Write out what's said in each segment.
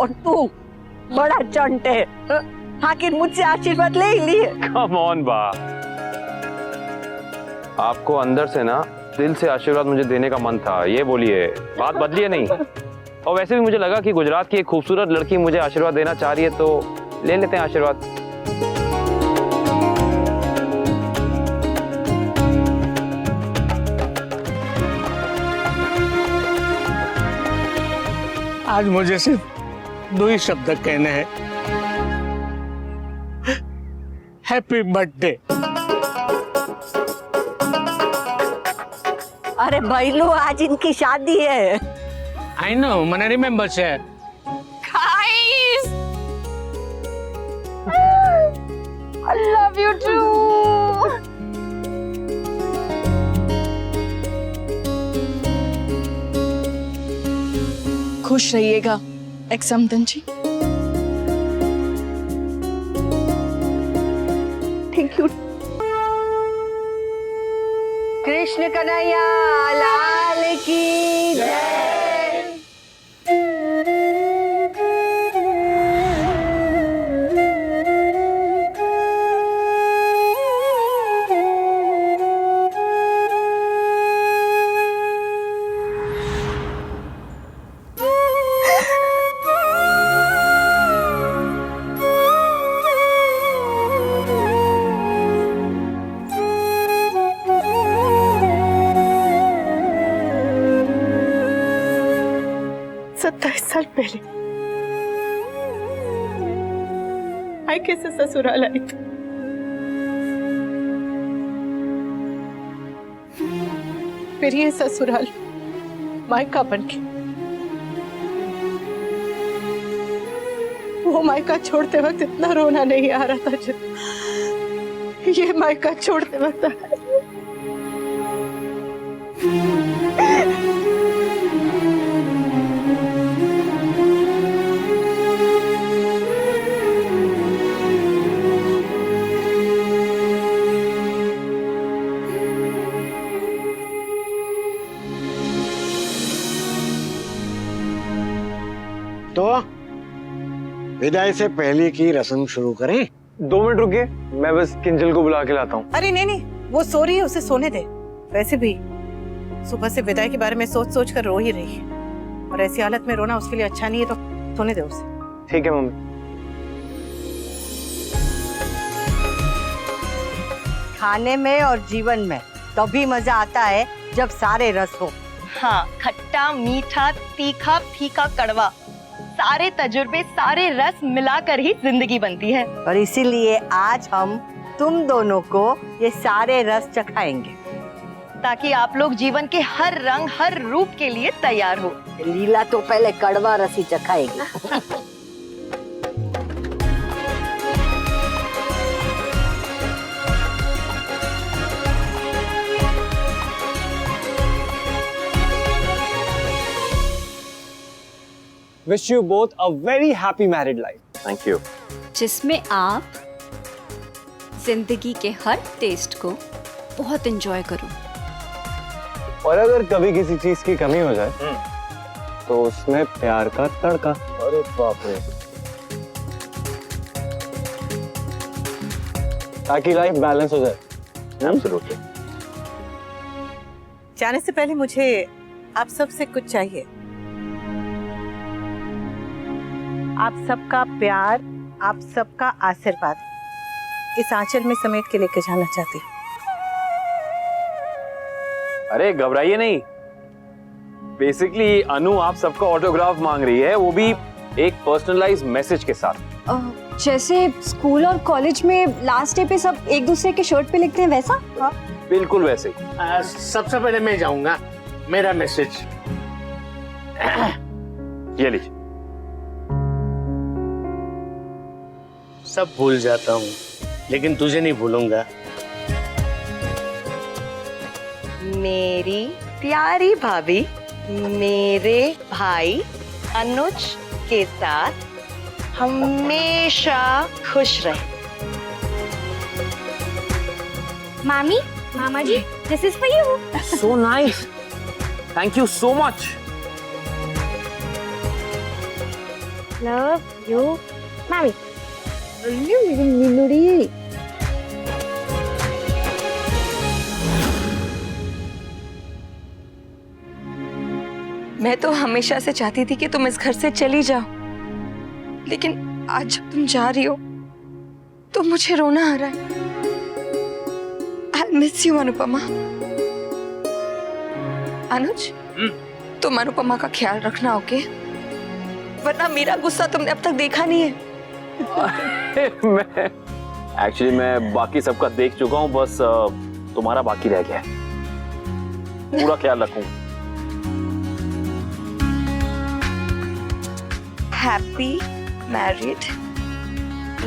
और तू बड़ा चंट है, आखिर मुझसे आशीर्वाद ले ही लिए। कम ऑन बा, आपको अंदर से ना दिल से आशीर्वाद मुझे देने का मन था, ये बोलिए, बात बदली है नहीं। और वैसे भी मुझे लगा कि गुजरात की एक खूबसूरत लड़की मुझे आशीर्वाद देना चाह रही है, तो ले लेते हैं आशीर्वाद। आज मुझे सिर्फ 2 ही शब्द कहने हैं, हैप्पी बर्थडे। अरे भैलू, आज इनकी शादी है। आई नो, मैंने रिमेम्बर से। Guys, I love you too. खुश रहिएगा एक्समदन जी। Thank you. कृष्ण कन्हैया लाल की जय। साल पहले मायके से ससुराल आई थी। फिर ये ससुराल मायका बन के, वो मायका छोड़ते वक्त इतना रोना नहीं आ रहा था जितना ये मायका छोड़ते वक्त आ रहा। तो विदाई से पहले की रस्म शुरू करें? 2 मिनट रुकिए, मैं बस किंजल को बुला के लाता हूँ। अरे नहीं नहीं, वो सो रही है, उसे सोने दे। वैसे भी सुबह से विदाई के बारे में सोच सोच कर रो ही रही है, और ऐसी हालत में रोना उसके लिए अच्छा नहीं है, तो सोने दे उसे। ठीक है मम्मी। खाने में और जीवन में तभी मजा आता है जब सारे रस हो। हाँ, खट्टा, मीठा, तीखा, फीका, कड़वा, सारे तजुर्बे, सारे रस मिलाकर ही जिंदगी बनती है। और इसीलिए आज हम तुम दोनों को ये सारे रस चखाएंगे, ताकि आप लोग जीवन के हर रंग, हर रूप के लिए तैयार हो। लीला तो पहले कड़वा रस ही चखाएगी। Wish you both a very happy married life. Thank you. जिसमें आप जिंदगी के हर टेस्ट को बहुत एंजॉय करो। और अगर कभी किसी चीज की कमी हो जाए तो उसमें प्यार का तड़का। अरे बाप रे। ताकि लाइफ बैलेंस हो जाए। एब्सोल्युटली। जाने से पहले मुझे आप सबसे कुछ चाहिए। आप सबका प्यार, आप सबका आशीर्वाद इस आंचल में समेट के लेके जाना चाहती हूँ। अरे घबराइए नहीं, बेसिकली अनु आप सबका ऑटोग्राफ मांग रही है, वो भी एक पर्सनलाइज्ड मैसेज के साथ। जैसे स्कूल और कॉलेज में लास्ट डे पे सब एक दूसरे के शर्ट पे लिखते हैं, वैसा? बिल्कुल वैसे ही। सबसे पहले मैं जाऊंगा, मेरा मैसेज। ये लीजिए। सब भूल जाता हूँ, लेकिन तुझे नहीं भूलूंगा। मेरी प्यारी भाभी मेरे भाई अनुज के साथ हमेशा खुश रहे। मामी, मामा जी, this is for you. So nice. Thank you so much. Love you, Mommy. मेरी मिनुड़ी। मैं तो हमेशा से चाहती थी कि तुम इस घर से चली जाओ, लेकिन आज जब तुम जा रही हो तो मुझे रोना आ रहा है। I'll miss you, Anupama. अनुज, तुम अनुपमा का ख्याल रखना, ओके? वरना मेरा गुस्सा तुमने अब तक देखा नहीं है। मैं बाकी सबका देख चुका हूँ, बस तुम्हारा बाकी रह गया है। पूरा ख्याल रखूंगा। Happy married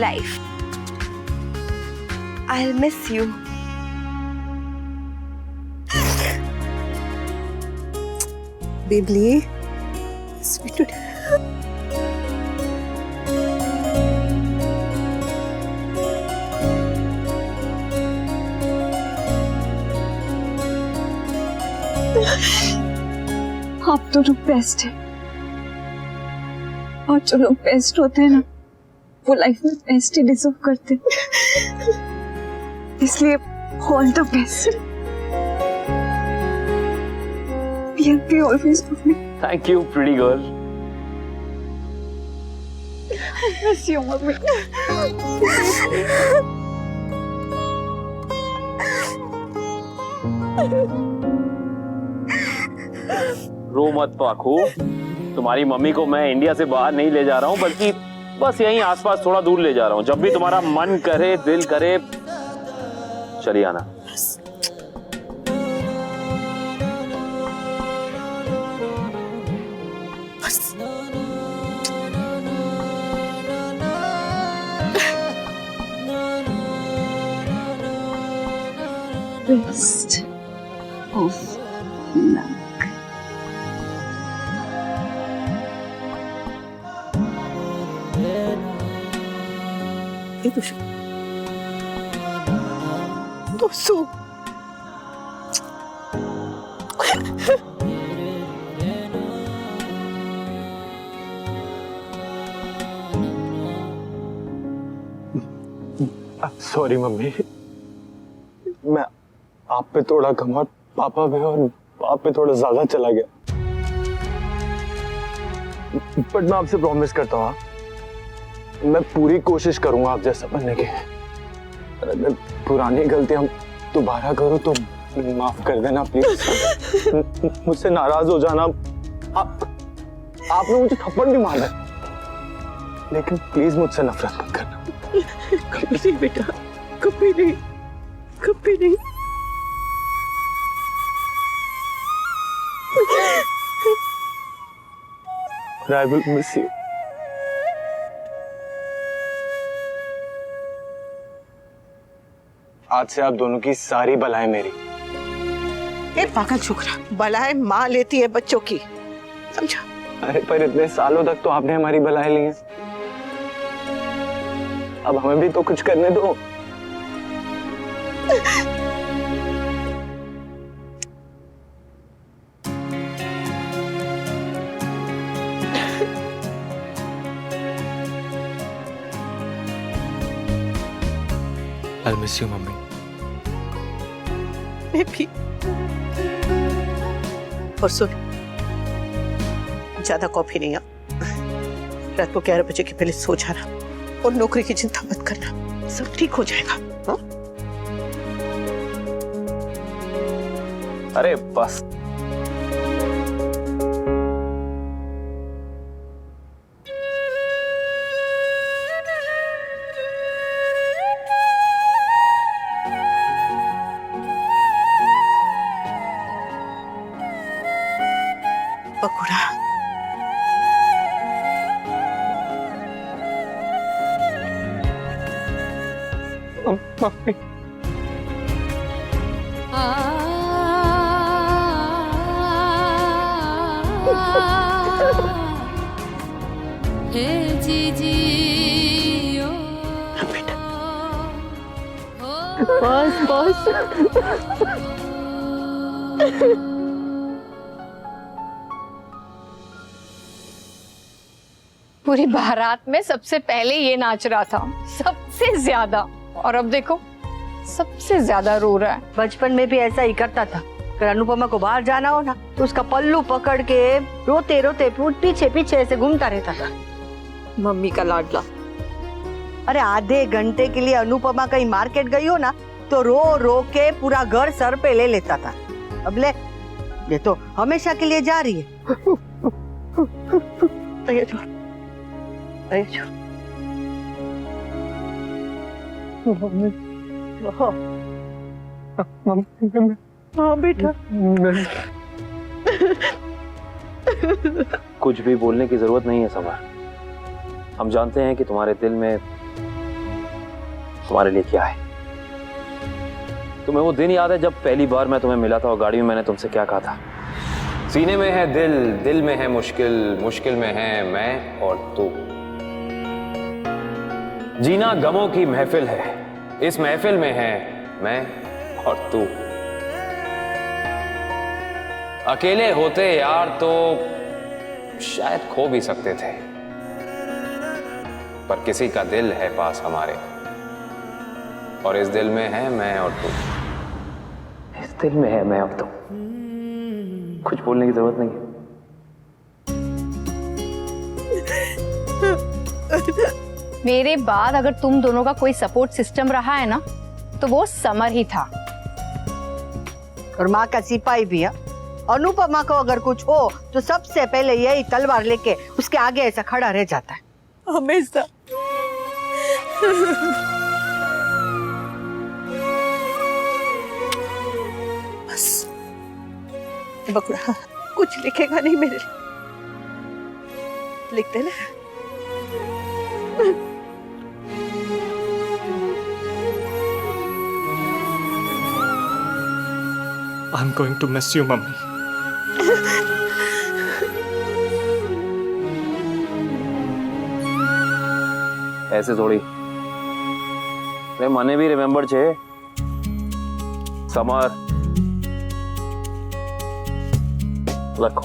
life. I'll miss you. Beverly, sweet. आप तो लोग बेस्ट है, और जो लोग बेस्ट होते हैं ना, वो लाइफ में बेस्ट ही डिजर्व करते हैं। इसलिए all the best. Be always with me. Thank you, pretty girl. Miss you, mommy. रो मत पाखू, तुम्हारी मम्मी को मैं इंडिया से बाहर नहीं ले जा रहा हूँ, बल्कि बस यहीं आसपास थोड़ा दूर ले जा रहा हूँ। जब भी तुम्हारा मन करे, दिल करे, चली आना। Best of luck. ये तो सो सॉरी मम्मी, मैं आप पे थोड़ा कम और पापा पे और आप पे थोड़ा ज्यादा चला गया। बट मैं आपसे प्रॉमिस करता हूँ, मैं पूरी कोशिश करूंगा आप जैसा बनने की। अगर पुरानी गलतियां दोबारा करूं तो माफ कर देना प्लीज। मुझसे नाराज हो जाना। आपने मुझे थप्पड़ भी मारा, लेकिन प्लीज मुझसे नफरत मत करना। कभी नहीं बेटा, कभी नहीं, कभी नहीं। I will miss you. आज से आप दोनों की सारी बलाएं मेरी। ए पागल छोकरा, बलाएं माँ लेती है बच्चों की, समझा? अरे पर इतने सालों तक तो आपने हमारी बलाएं ली हैं, अब हमें भी तो कुछ करने दो। I'll miss you, mummy. मैं भी। और सुन, ज्यादा कॉफी नहीं, रात को 11 बजे के पहले सो जाना, और नौकरी की चिंता मत करना, सब ठीक हो जाएगा। हाँ? अरे बस। पकोड़ा बस बस। पूरी बारात में सबसे पहले ये नाच रहा था, सबसे ज्यादा। और अब देखो सबसे ज्यादा रो रहा है। बचपन में भी ऐसा ही करता था। अगर अनुपमा को बाहर जाना हो ना तो उसका पल्लू पकड़ के रोते रोते पीछे पीछे ऐसे घूमता रहता था। मम्मी का लाडला। अरे आधे घंटे के लिए अनुपमा कहीं मार्केट गई हो ना तो रो रो के पूरा घर सर पे ले लेता था। अब ले, ये तो हमेशा के लिए जा रही है। हाँ बेटा। कुछ भी बोलने की जरूरत नहीं है समर। हम जानते हैं कि तुम्हारे दिल में तुम्हारे लिए क्या है। तुम्हें वो दिन याद है जब पहली बार मैं तुम्हें मिला था और गाड़ी में मैंने तुमसे क्या कहा था? सीने में है दिल, दिल में है मुश्किल, मुश्किल में है मैं और तू। जीना गमों की महफिल है, इस महफिल में है मैं और तू। अकेले होते यार तो शायद खो भी सकते थे, पर किसी का दिल है पास हमारे, और इस दिल में है मैं और तू। इस दिल में है मैं और तू। कुछ बोलने की जरूरत नहीं है। मेरे बाद अगर तुम दोनों का कोई सपोर्ट सिस्टम रहा है ना तो वो समर ही था। और माँ का सिपाही भी है। अनुपमा को अगर कुछ हो तो सबसे पहले यही तलवार लेके उसके आगे ऐसा खड़ा रह जाता है हमेशा। बस बकरा कुछ लिखेगा नहीं मेरे लिए, लिख देना। I'm going to miss you, Mummy. ऐसे थोड़ी મને भी रिमेम्बर छे समर। रखो।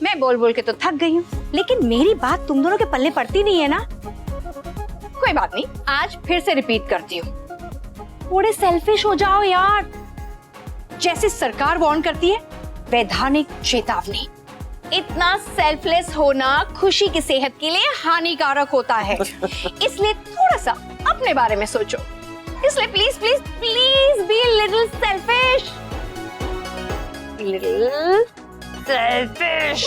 मैं बोल बोल के तो थक गई हूँ, लेकिन मेरी बात तुम दोनों के पल्ले पड़ती नहीं है ना। कोई बात नहीं, आज फिर से रिपीट करती हूँ। थोड़े सेल्फिश हो जाओ यार। जैसे सरकार वार्न करती है, वैधानिक चेतावनी। इतना सेल्फलेस होना खुशी की सेहत के लिए हानिकारक होता है। इसलिए थोड़ा सा अपने बारे में सोचो। इसलिए please please please be little selfish. Little selfish.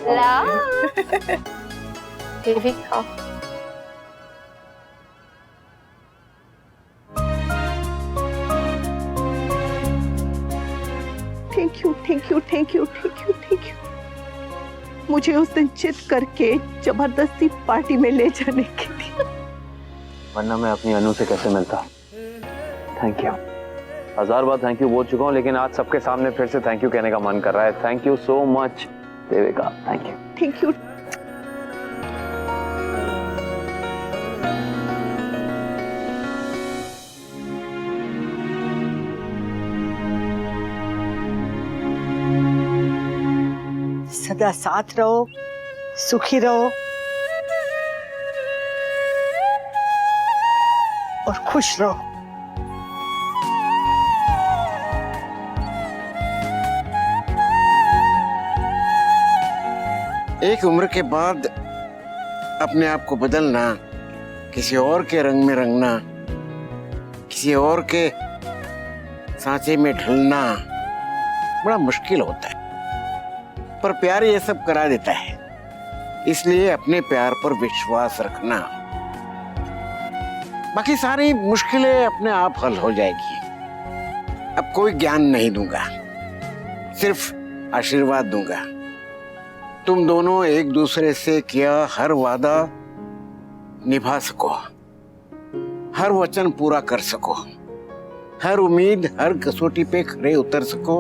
ला बेबी खाओ। Thank you thank you thank you thank you thank you, मुझे उस दिन चित करके जबरदस्ती पार्टी में ले जाने के लिए। वरना मैं अपनी अनु से कैसे मिलता। Thank you. 1000 bar thank you बोल चुका हूँ, लेकिन आज सबके सामने फिर से थैंक यू कहने का मन कर रहा है। Thank you so much Devika. Thank you. Thank you. सदा साथ रहो, सुखी रहो और खुश रहो। एक उम्र के बाद अपने आप को बदलना, किसी और के रंग में रंगना, किसी और के सांचे में ढलना बड़ा मुश्किल होता है, पर प्यार ये सब करा देता है। इसलिए अपने प्यार पर विश्वास रखना, बाकी सारी मुश्किलें अपने आप हल हो जाएगी। अब कोई ज्ञान नहीं दूंगा, सिर्फ आशीर्वाद दूंगा। तुम दोनों एक दूसरे से किया हर वादा निभा सको, हर वचन पूरा कर सको, हर उम्मीद हर कसौटी पे खरे उतर सको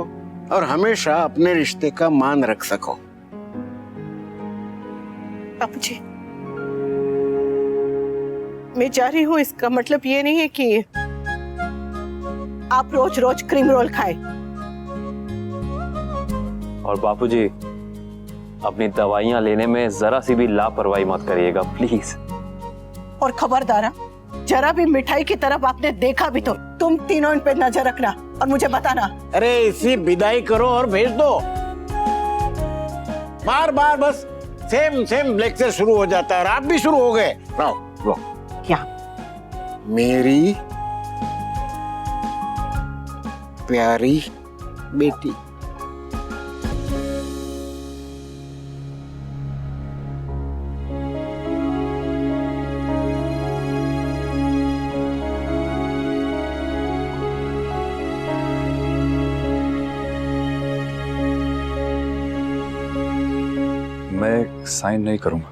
और हमेशा अपने रिश्ते का मान रख सको। बाबूजी, मैं जा रही हूँ इसका मतलब ये नहीं है कि आप रोज रोज क्रीम रोल खाएं। और बापूजी, अपनी दवाइयां लेने में जरा सी भी लापरवाही मत करिएगा प्लीज। और खबरदार, जरा भी मिठाई की तरफ आपने देखा भी तो तुम तीनों इन पे नजर रखना और मुझे बताना। अरे इसी विदाई करो और भेज दो। बार बार बस सेम सेम लेक्चर शुरू हो जाता है और आप भी शुरू हो गए। लो क्या? मेरी प्यारी बेटी। मैं साइन नहीं करूंगा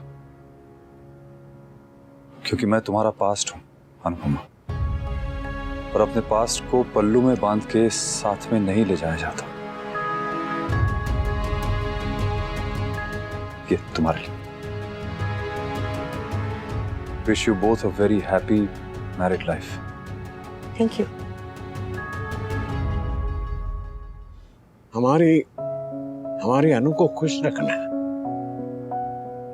क्योंकि मैं तुम्हारा पास्ट हूं अनुपमा, और अपने पास्ट को पल्लू में बांध के साथ में नहीं ले जाया जाता। ये तुम्हारे लिए। Wish you both a very happy married life. Thank you. हमारी अनु को खुश रखना।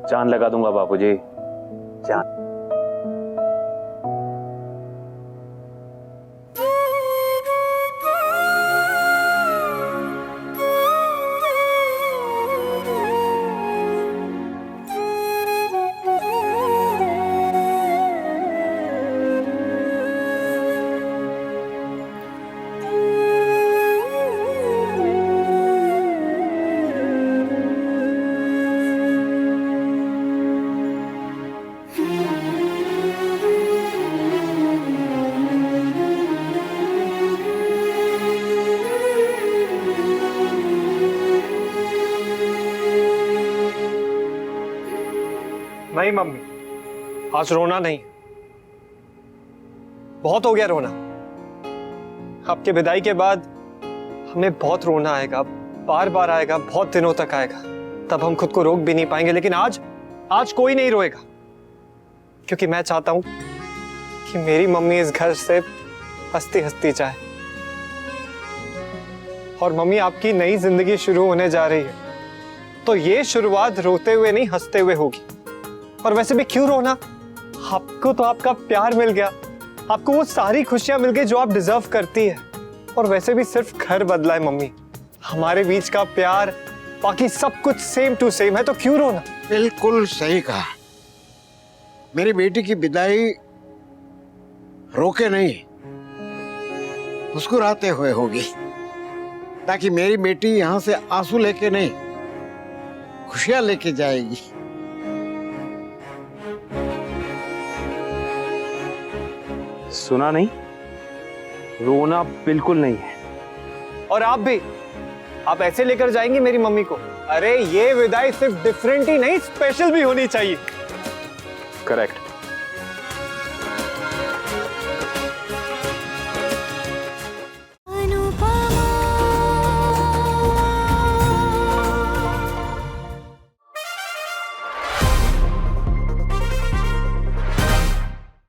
चांद लगा दूंगा बापूजी, चांद। नहीं मम्मी, आज रोना नहीं, बहुत हो गया रोना। आपके विदाई के बाद हमें बहुत रोना आएगा, बार बार आएगा, बहुत दिनों तक आएगा। तब हम खुद को रोक भी नहीं पाएंगे। लेकिन आज कोई नहीं रोएगा, क्योंकि मैं चाहता हूं कि मेरी मम्मी इस घर से हंसती हंसती जाए। और मम्मी, आपकी नई जिंदगी शुरू होने जा रही है, तो ये शुरुआत रोते हुए नहीं हंसते हुए होगी। और वैसे भी क्यों रोना? आपको तो आपका प्यार मिल गया, आपको वो सारी खुशियां मिल गई जो आप डिजर्व करती है। और वैसे भी सिर्फ घर बदला है मम्मी, हमारे बीच का प्यार, बाकी सब कुछ सेम टू सेम है, तो क्यों रोना? बिल्कुल सही कहा। मेरी बेटी की विदाई रोके नहीं, मुस्कुराते हुए होगी, ताकि मेरी बेटी यहां से आंसू लेके नहीं, खुशियां लेके जाएगी। सुना नहीं, रोना बिल्कुल नहीं है। और आप भी, आप ऐसे लेकर जाएंगे मेरी मम्मी को? अरे ये विदाई सिर्फ डिफरेंट ही नहीं, स्पेशल भी होनी चाहिए। करेक्ट।